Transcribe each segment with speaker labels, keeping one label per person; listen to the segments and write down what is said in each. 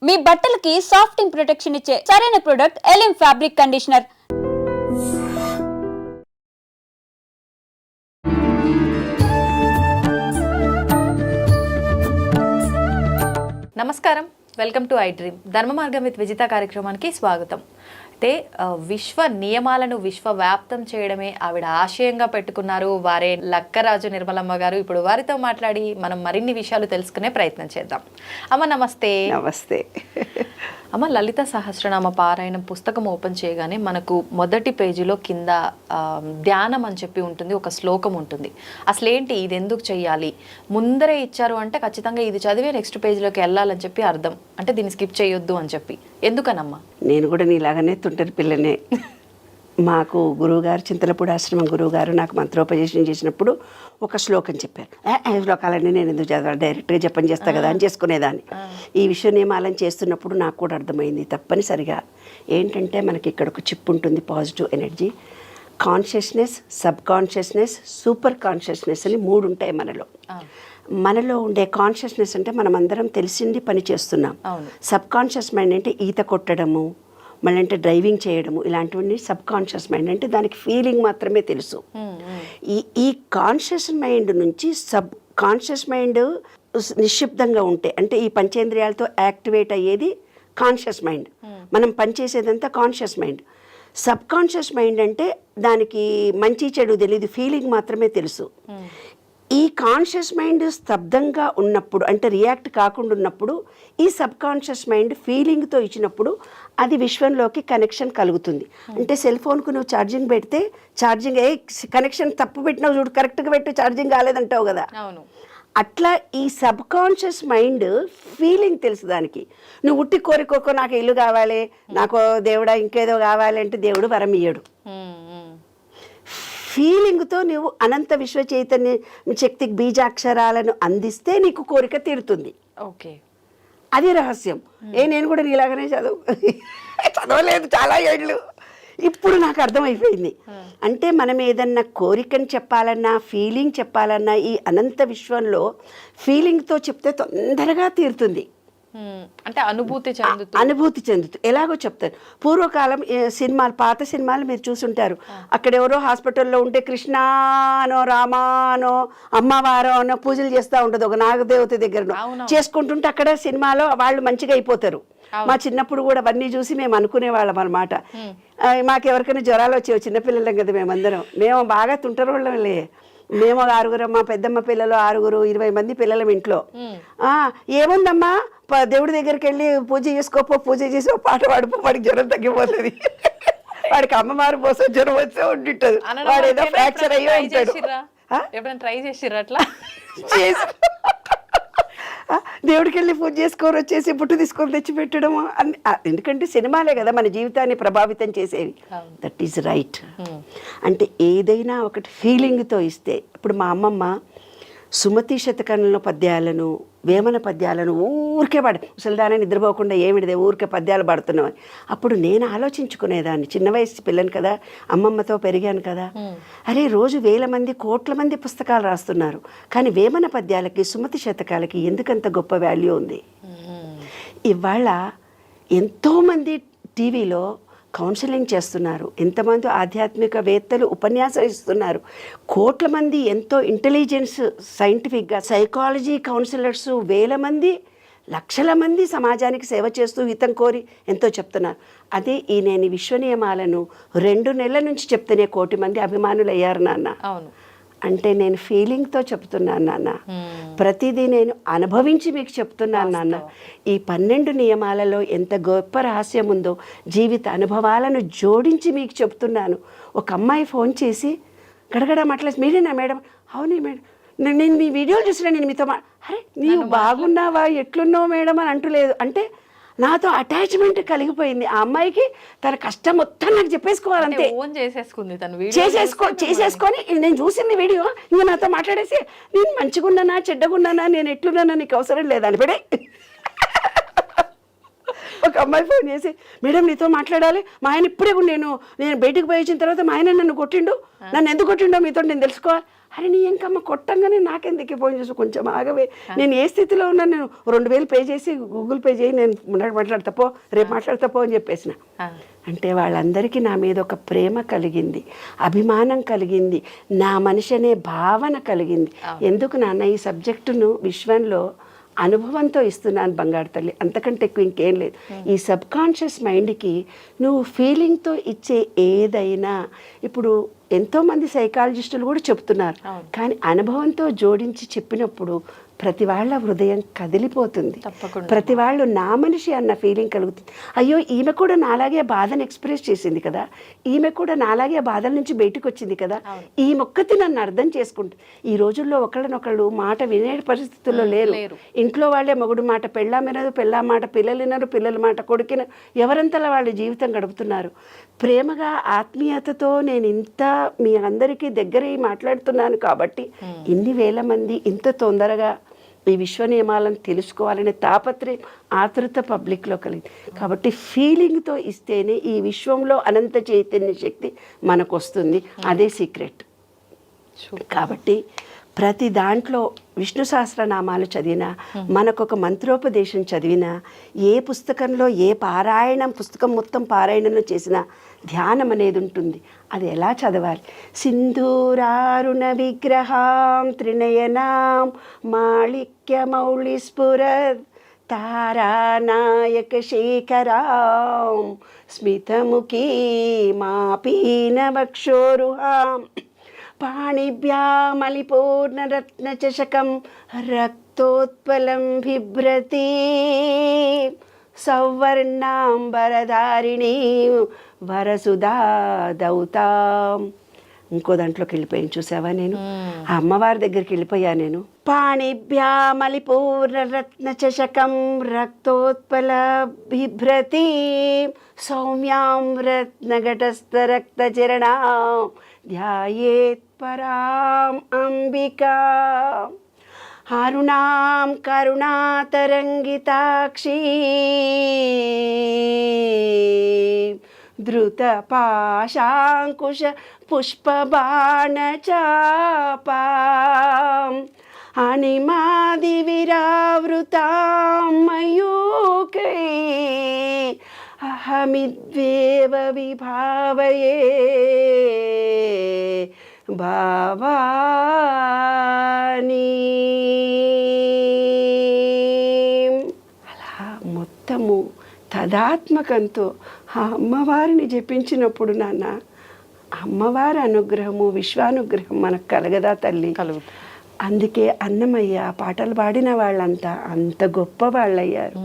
Speaker 1: మీ బట్టలకి సాఫ్టింగ్ ప్రొటెక్షన్ ఇచ్చే సరైన ప్రొడక్ట్ ఎలిమ్ ఫ్యాబ్రిక్ కండిషనర్.
Speaker 2: నమస్కారం, వెల్కమ్ టు ఐ డ్రీమ్. ధర్మ మార్గం విత్ విజిత కార్యక్రమానికి స్వాగతం. అయితే విశ్వ నియమాలను విశ్వవ్యాప్తం చేయడమే ఆవిడ ఆశయంగా పెట్టుకున్నారు వారే లక్కరాజు నిర్మలమ్మ గారు. ఇప్పుడు వారితో మాట్లాడి మనం మరిన్ని విషయాలు తెలుసుకునే ప్రయత్నం చేద్దాం. అమ్మ నమస్తే.
Speaker 3: నమస్తే
Speaker 2: అమ్మ, లలిత సహస్రనామ పారాయణం పుస్తకం ఓపెన్ చేయగానే మనకు మొదటి పేజీలో కింద ధ్యానం అని చెప్పి ఉంటుంది, ఒక శ్లోకం ఉంటుంది. అసలు ఏంటి ఇది, ఎందుకు చెయ్యాలి, ముందరే ఇచ్చారు అంటే ఖచ్చితంగా ఇది చదివే నెక్స్ట్ పేజీలోకి వెళ్ళాలని చెప్పి అర్థం, అంటే దీన్ని స్కిప్ చేయొద్దు అని చెప్పి. ఎందుకనమ్మా?
Speaker 3: నేను కూడా నీలాగానే తుంటరి పిల్లనే. మాకు గురువుగారు, చింతలపూడి ఆశ్రమం గురువుగారు నాకు మంత్రోపదేశం చేసినప్పుడు ఒక శ్లోకం చెప్పారు. శ్లోకాలన్నీ నేను ఎందుకు చదవాలి, డైరెక్ట్గా జపం చేస్తా కదా అని చేసుకునేదాన్ని. ఈ విశ్వ నియమాలను చేస్తున్నప్పుడు నాకు కూడా అర్థమైంది తప్పనిసరిగా ఏంటంటే మనకి ఇక్కడ ఒక చిప్ ఉంటుంది, positive energy, consciousness, sub consciousness, super consciousness అని 3 ఉంటాయి మనలో. మనలో ఉండే కాన్షియస్నెస్ అంటే మనం అందరం తెలిసింది పని చేస్తున్నాం. సబ్ కాన్షియస్ మైండ్ అంటే ఈత కొట్టడము, మళ్ళీ అంటే డ్రైవింగ్ చేయడము, ఇలాంటివన్నీ సబ్ కాన్షియస్ మైండ్ అంటే దానికి ఫీలింగ్ మాత్రమే తెలుసు. ఈ కాన్షియస్ మైండ్ నుంచి సబ్ కాన్షియస్ మైండ్ నిశ్శబ్దంగా ఉంటే, అంటే ఈ పంచేంద్రియాలతో యాక్టివేట్ అయ్యేది కాన్షియస్ మైండ్, మనం పనిచేసేదంతా conscious mind. Subconscious mind అంటే దానికి మంచి చెడు తెలియదు, ఫీలింగ్ మాత్రమే తెలుసు. ఈ కాన్షియస్ మైండ్ స్తబ్దంగా ఉన్నప్పుడు, అంటే రియాక్ట్ కాకుండా ఉన్నప్పుడు, ఈ సబ్ కాన్షియస్ మైండ్ ఫీలింగ్తో ఇచ్చినప్పుడు అది విశ్వంలోకి కనెక్షన్ కలుగుతుంది. అంటే సెల్ ఫోన్కు నువ్వు ఛార్జింగ్ పెడితే ఛార్జింగ్ కనెక్షన్ తప్పు పెట్టినావు చూడు, కరెక్ట్గా పెట్టి ఛార్జింగ్ కాలేదంటావు కదా. అట్లా ఈ సబ్ కాన్షియస్ మైండ్ ఫీలింగ్ తెలుసు దానికి. నువ్వు ఉట్టి కోరికోకో నాకు ఇల్లు కావాలి, నాకు దేవుడా ఇంకేదో కావాలి అంటే దేవుడు వరం ఇయ్యడు. ఫీలింగ్తో నువ్వు అనంత విశ్వ చైతన్య శక్తికి బీజాక్షరాలను అందిస్తే నీకు కోరిక తీరుతుంది.
Speaker 2: ఓకే,
Speaker 3: అది రహస్యం. నేను కూడా నీలాగానే చదవలేదు చాలా ఏళ్ళు, ఇప్పుడు నాకు అర్థమైపోయింది. అంటే మనం ఏదన్నా కోరికని చెప్పాలన్నా, ఫీలింగ్ చెప్పాలన్నా, ఈ అనంత విశ్వంలో ఫీలింగ్తో చెప్తే తొందరగా తీరుతుంది.
Speaker 2: అంటే అనుభూతి చెందుతూ ఎలాగో చెప్తారు. పూర్వకాలం సినిమాలు, పాత సినిమాలు మీరు చూసుంటారు. అక్కడ ఎవరో హాస్పిటల్లో ఉంటే కృష్ణానో రామానో అమ్మవారో అనో పూజలు చేస్తూ ఉంటుంది ఒక నాగదేవత దగ్గర చేసుకుంటుంటే అక్కడ సినిమాలో వాళ్ళు మంచిగా అయిపోతారు. మా చిన్నప్పుడు కూడా అవన్నీ చూసి మేము అనుకునేవాళ్ళం అనమాట. మాకు ఎవరికైనా జ్వరాలు వచ్చేవి, చిన్నపిల్లలం కదా మేమందరం, మేము బాగా తుంటరోళ్ళంలే. మేము 6 మా పెద్దమ్మ పిల్లలు 6, 20 మంది పిల్లలం ఇంట్లో. ఏముందమ్మా దేవుడి దగ్గరికి వెళ్ళి పూజ చేసుకోపో, పూజ చేసి పాట పాడిపో, వాడికి జ్వరం తగ్గిపోతుంది, వాడికి అమ్మవారు పోసో జ్వరం వచ్చే ఉంటుంటది, వాడు ఏదో ఫ్రాక్చర్ అయ్యో ఉంటాడు. ట్రై చేసిర్రు అట్లా
Speaker 3: దేవుడికి వెళ్ళి పూజ చేసుకొని వచ్చేసి పుట్టు తీసుకొని తెచ్చి పెట్టడం. ఎందుకంటే సినిమాలే కదా మన జీవితాన్ని ప్రభావితం చేసేవి. That is right. అంటే ఏదైనా ఒకటి ఫీలింగ్తో ఇస్తే, ఇప్పుడు మా అమ్మమ్మ సుమతి శతకంలో పద్యాలను, వేమన పద్యాలను ఊరికే ముసలిదాన్ని నిద్రపోకుండా ఏమిటిదే ఊరికే పద్యాలు పాడుతున్నామని. అప్పుడు నేను ఆలోచించుకునేదాన్ని, చిన్న వయసు పిల్లని కదా, అమ్మమ్మతో పెరిగాను కదా, అరే రోజు 1000 మంది, కోట్ల మంది పుస్తకాలు రాస్తున్నారు, కానీ వేమన పద్యాలకి, సుమతి శతకాలకి ఎందుకంత గొప్ప వాల్యూ ఉంది. ఇవాళ ఎంతోమంది టీవీలో కౌన్సిలింగ్ చేస్తున్నారు, ఎంతమంది ఆధ్యాత్మికవేత్తలు ఉపన్యాసం ఇస్తున్నారు, కోట్ల మంది ఎంతో ఇంటెలిజెన్స్ సైంటిఫిక్గా సైకాలజీ కౌన్సిలర్స్ 1000 మంది, లక్షల మంది సమాజానికి సేవ చేస్తూ హితం కోరి ఎంతో చెప్తున్నారు. అదే నేను విశ్వ నియమాలను 2 నెలల నుంచి చెప్తేనే 1 కోటి మంది అభిమానులు అయ్యారు నాన్న.
Speaker 2: అవును,
Speaker 3: అంటే నేను ఫీలింగ్తో చెప్తున్నాను నాన్న, ప్రతిదీ నేను అనుభవించి మీకు చెప్తున్నాను నాన్న. ఈ 12 నియమాలలో ఎంత గొప్ప రహస్యం ఉందో జీవిత అనుభవాలను జోడించి మీకు చెప్తున్నాను. ఒక అమ్మాయి ఫోన్ చేసి గడగడ మాట్లాడి, మీరేనా మేడం? అవునే మేడం, నేను మీ వీడియోలు చూసినా, నేను మీతో అరే నీవు బాగున్నావా, ఎట్లున్నావు మేడం అని అంటలేదు. అంటే నాతో అటాచ్మెంట్ కలిగిపోయింది. ఆ అమ్మాయికి తన కష్టం మొత్తం నాకు చెప్పేసుకోవాలంటే చేసేసుకొని నేను చూసింది వీడియో, ఇంకా నాతో మాట్లాడేసి నేను మంచిగా ఉన్నానా చెడ్డగా ఉన్నానా, నేను ఎట్లున్నానా నీకు అవసరం లేదని పెడే. ఒక అమ్మాయి ఫోన్ చేసి, మేడం నీతో మాట్లాడాలి, మా ఆయన ఇప్పుడే నేను బయటకు పోయి వచ్చిన తర్వాత మా ఆయన నన్ను కొట్టిండు, నన్ను ఎందుకు కొట్టిండో మీతో నేను తెలుసుకోవాలి.
Speaker 2: అరే నీ ఇంకమ్మ కొట్టంగానే నాకెందుకు ఫోన్ చేసి కొంచెం ఆగవే, నేను ఏ స్థితిలో ఉన్నా, నేను 2000 పే చేసి గూగుల్ పే చేయి, నేను మాట్లాడతాపో, రేపు మాట్లాడతాపో అని చెప్పేసిన. అంటే వాళ్ళందరికీ నా మీద ఒక ప్రేమ కలిగింది, అభిమానం కలిగింది, నా మనిషి అనే భావన కలిగింది. ఎందుకు నాన్న ఈ సబ్జెక్టును విశ్వంలో అనుభవంతో ఇస్తున్నాను బంగారు తల్లి, అంతకంటే ఎక్కువ ఇంకేం లేదు. ఈ సబ్ కాన్షియస్ మైండ్కి నువ్వు ఫీలింగ్తో ఇచ్చే ఏదైనా, ఇప్పుడు ఎంతోమంది సైకాలజిస్టులు కూడా చెప్తున్నారు, కానీ అనుభవంతో జోడించి చెప్పినప్పుడు ప్రతి వాళ్ళ హృదయం కదిలిపోతుంది, ప్రతి వాళ్ళు నా మనిషి అన్న ఫీలింగ్ కలుగుతుంది. అయ్యో ఈమె కూడా నాలాగే బాధను ఎక్స్ప్రెస్ చేసింది కదా, ఈమె కూడా నాలాగే బాధల నుంచి బయటకు వచ్చింది కదా, ఈ మొక్కతి నన్ను అర్థం చేసుకుంటుంది. ఈ రోజుల్లో ఒకళ్ళనొకళ్ళు మాట వినే పరిస్థితుల్లో లేరు. ఇంట్లో వాళ్ళే మొగుడు మాట పెళ్ళాం వినదు, పెళ్ళాం మాట పిల్లలు వినరు, పిల్లల మాట కొడుకిన, ఎవరంతలా వాళ్ళ జీవితం గడుపుతున్నారు. ప్రేమగా ఆత్మీయతతో నేను ఇంత మీ అందరికీ దగ్గర మాట్లాడుతున్నాను కాబట్టి ఇన్ని వేల మంది ఇంత తొందరగా ఈ విశ్వ నియమాలను తెలుసుకోవాలనే తాపత్రయం, ఆతృత పబ్లిక్లో కలిగింది. కాబట్టి ఫీలింగ్తో ఇస్తేనే ఈ విశ్వంలో అనంత చైతన్య శక్తి మనకు వస్తుంది, అదే సీక్రెట్. కాబట్టి ప్రతి దాంట్లో విష్ణు సహస్రనామాలు చదివినా, మనకొక మంత్రోపదేశం చదివినా, ఏ పుస్తకంలో ఏ పుస్తకం మొత్తం పారాయణంలో చేసినా ధ్యానం అనేది ఉంటుంది. అది ఎలా చదవాలి? సింధూరారుణ విగ్రహాం త్రినయనాం మాళిక్యమౌళి స్ఫురత్ తారానాయక శేఖరాం స్మితముఖీ మాపీనవక్షోరుహాం పాణిభ్యామలిపూర్ణరత్నచషకం రక్తోత్పలం బిభ్రతి సౌవర్ణాంబరధారిణీ వరసుధా దౌతాం. ఇంకో దాంట్లోకి వెళ్ళిపోయాను చూసావా, నేను ఆ అమ్మవారి దగ్గరికి వెళ్ళిపోయా నేను. పాణిభ్యామలిపూర్ణరత్నచషకం రక్తోత్పల బిభ్రతి సౌమ్యాం రత్నఘటస్థరక్తచరణాం ధ్యాయేత్ పరాం అంబికా అరుణాం కరుణాతరంగితాక్షీ ధృత పాశాంకుశ పుష్పబాణచాపాం అనిమాది విరావృతాం మయూకై అహమిద్వేవ విభావయే భావాని. అలా మొత్తము తదాత్మకంతో ఆ అమ్మవారిని జపించినప్పుడు నాన్న, అమ్మవారి అనుగ్రహము విశ్వానుగ్రహం మనకు కలగదా తల్లి? కలుగుతుంది. అందుకే అన్నమయ్య పాటలు పాడిన వాళ్ళంతా అంత గొప్ప వాళ్ళయ్యారు.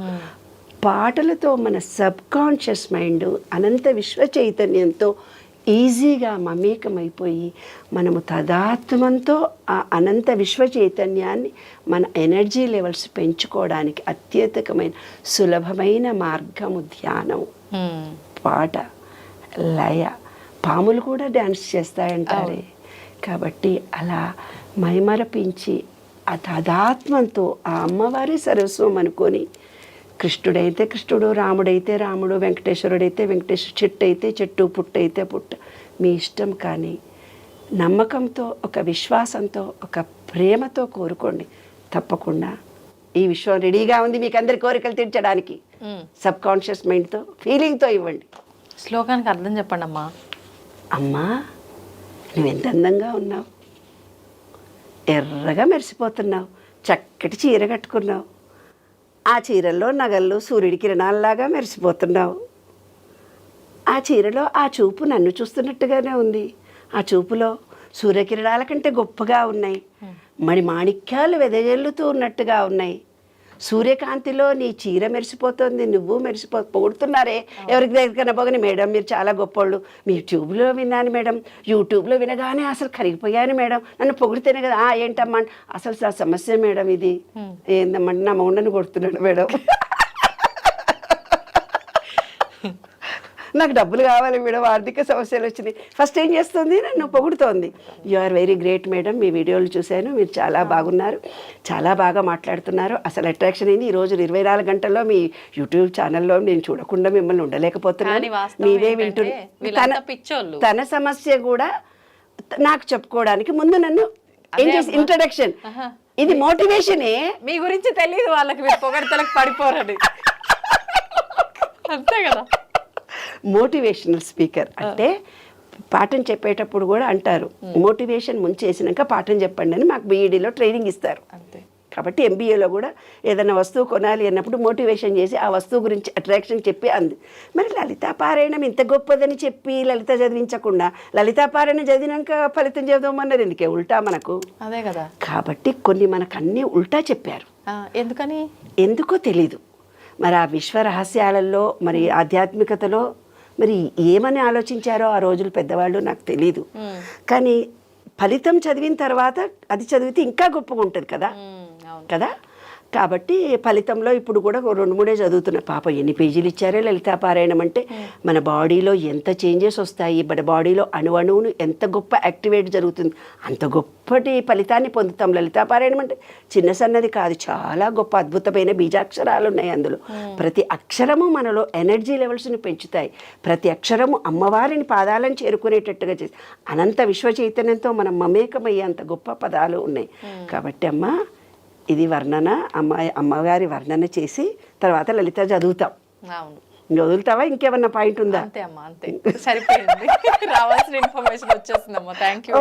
Speaker 2: పాటలతో మన సబ్ కాన్షియస్ మైండ్ అనంత విశ్వ చైతన్యంతో ఈజీగా మమేకమైపోయి మనము తదాత్మంతో ఆ అనంత విశ్వ చైతన్యాన్ని మన ఎనర్జీ లెవెల్స్ పెంచుకోవడానికి అత్యధికమైన సులభమైన మార్గము ధ్యానం, పాట, లయ. పాములు కూడా డ్యాన్స్ చేస్తాయంటారే. కాబట్టి అలా మైమరపించి ఆ తదాత్మంతో ఆ అమ్మవారి సర్వస్వం అనుకొని, కృష్ణుడైతే కృష్ణుడు, రాముడైతే రాముడు, వెంకటేశ్వరుడైతే వెంకటేశ్వర, చెట్టు అయితే చెట్టు, పుట్ట అయితే పుట్ట, మీ ఇష్టం. కానీ నమ్మకంతో, ఒక విశ్వాసంతో, ఒక ప్రేమతో కోరుకోండి. తప్పకుండా ఈ విశ్వం రెడీగా ఉంది మీకు అందరి కోరికలు తీర్చడానికి. సబ్ కాన్షియస్ మైండ్తో, ఫీలింగ్తో ఇవ్వండి.
Speaker 4: శ్లోకానికి అర్థం చెప్పండి అమ్మా.
Speaker 2: అమ్మా నువ్వెంత అందంగా ఉన్నావు, ఎర్రగా మెరిసిపోతున్నావు, చక్కటి చీర కట్టుకున్నావు, ఆ చీరల్లో నగల్లో సూర్యుడి కిరణాల్లాగా మెరిసిపోతున్నావు. ఆ చీరలో ఆ చూపు నన్ను చూస్తున్నట్టుగానే ఉంది, ఆ చూపులో సూర్యకిరణాల కంటే గొప్పగా ఉన్నాయి, మణి మాణిక్యాలు వెదజల్లుతూ ఉన్నట్టుగా ఉన్నాయి. సూర్యకాంతిలో నీ చీర మెరిసిపోతుంది, నువ్వు పొగుడుతున్నారే ఎవరికి దగ్గర పోగానే, మేడం మీరు చాలా గొప్పోళ్ళు, మీ ట్యూబ్లో విన్నాను మేడం, యూట్యూబ్లో వినగానే అసలు కరిగిపోయాను మేడం, నన్ను పొగిడితేనే కదా. ఏంటమ్మా అసలు ఆ సమస్య మేడం ఇది, ఏందమ్మంటే నా మౌండని కొడుతున్నాడు మేడం, నాకు డబ్బులు కావాలి మేడం, ఆర్థిక సమస్యలు వచ్చినాయి. ఫస్ట్ ఏం చేస్తుంది, నన్ను పొగుడుతోంది. You are very great madam, మీ వీడియోలు చూశాను, మీరు చాలా బాగున్నారు, చాలా బాగా మాట్లాడుతున్నారు. అసలు అట్రాక్షన్ అయింది. ఈరోజు 24 గంటల్లో మీ యూట్యూబ్ ఛానల్లో నేను చూడకుండా మిమ్మల్ని ఉండలేకపోతున్నాను, మీవే వింటున్నా. తన సమస్య కూడా నాకు చెప్పుకోవడానికి ముందు నన్ను ఏం చేసి ఇంట్రడక్షన్, ఇది మోటివేషనే.
Speaker 4: మీ గురించి తెలియదు వాళ్ళకి, మీరు పొగడతలకు పడిపోరని. అంతే కదా.
Speaker 2: మోటివేషనల్ స్పీకర్ అంటే పాఠం చెప్పేటప్పుడు కూడా అంటారు, మోటివేషన్ ముంచేసినాక పాఠం చెప్పండి అని మాకు బీఈడీలో ట్రైనింగ్ ఇస్తారు.
Speaker 4: అంతే.
Speaker 2: కాబట్టి ఎంబీఏలో కూడా ఏదైనా వస్తువు కొనాలి అన్నప్పుడు మోటివేషన్ చేసి ఆ వస్తువు గురించి అట్రాక్షన్ చెప్పి అంది. మరి లలితా పారాయణం ఇంత గొప్పదని చెప్పి లలిత చదివించకుండా లలితా పారాయణం చదివినాక ఫలితం చదవమన్నారు ఎందుకే? ఉల్టా మనకు.
Speaker 4: అదే కదా.
Speaker 2: కాబట్టి కొన్ని మనకు అన్నీ ఉల్టా చెప్పారు.
Speaker 4: ఎందుకని?
Speaker 2: ఎందుకో తెలీదు. మరి ఆ విశ్వ రహస్యాలలో మరి ఆధ్యాత్మికతలో మరి ఏమని ఆలోచించారో ఆ రోజులు పెద్దవాళ్ళు నాకు తెలీదు. కానీ ఫలితం చదివిన తర్వాత అది చదివితే ఇంకా గొప్పగా ఉంటుంది కదా కదా. కాబట్టి ఫలితంలో ఇప్పుడు కూడా 2-3 చదువుతున్నా. పాప ఎన్ని పేజీలు ఇచ్చారే లలితా పారాయణం అంటే. మన బాడీలో ఎంత చేంజెస్ వస్తాయి, మన బాడీలో అణువును ఎంత గొప్ప యాక్టివేట్ జరుగుతుంది, అంత గొప్పటి ఫలితాన్ని పొందుతాం. లలితా పారాయణం అంటే చిన్న సన్నది కాదు, చాలా గొప్ప అద్భుతమైన బీజాక్షరాలు ఉన్నాయి అందులో. ప్రతి అక్షరము మనలో ఎనర్జీ లెవెల్స్ని పెంచుతాయి. ప్రతి అక్షరము అమ్మవారిని పాదాలను చేరుకునేటట్టుగా చేసి అనంత విశ్వ చైతన్యంతో మనం మమేకమయ్యేంత గొప్ప పదాలు ఉన్నాయి. కాబట్టి అమ్మ ఇది వర్ణన, అమ్మగారి వర్ణన చేసి తర్వాత లలిత చదువుతాం.
Speaker 4: అవును.
Speaker 2: ఇంకా వదులుతావా? ఇంకేమన్నా పాయింట్ ఉందా?
Speaker 4: అంతే అమ్మా, అంతే సరిపోయింది. రావాల్సిన ఇన్ఫర్మేషన్ వచ్చేసిందమ్మా. Thank you.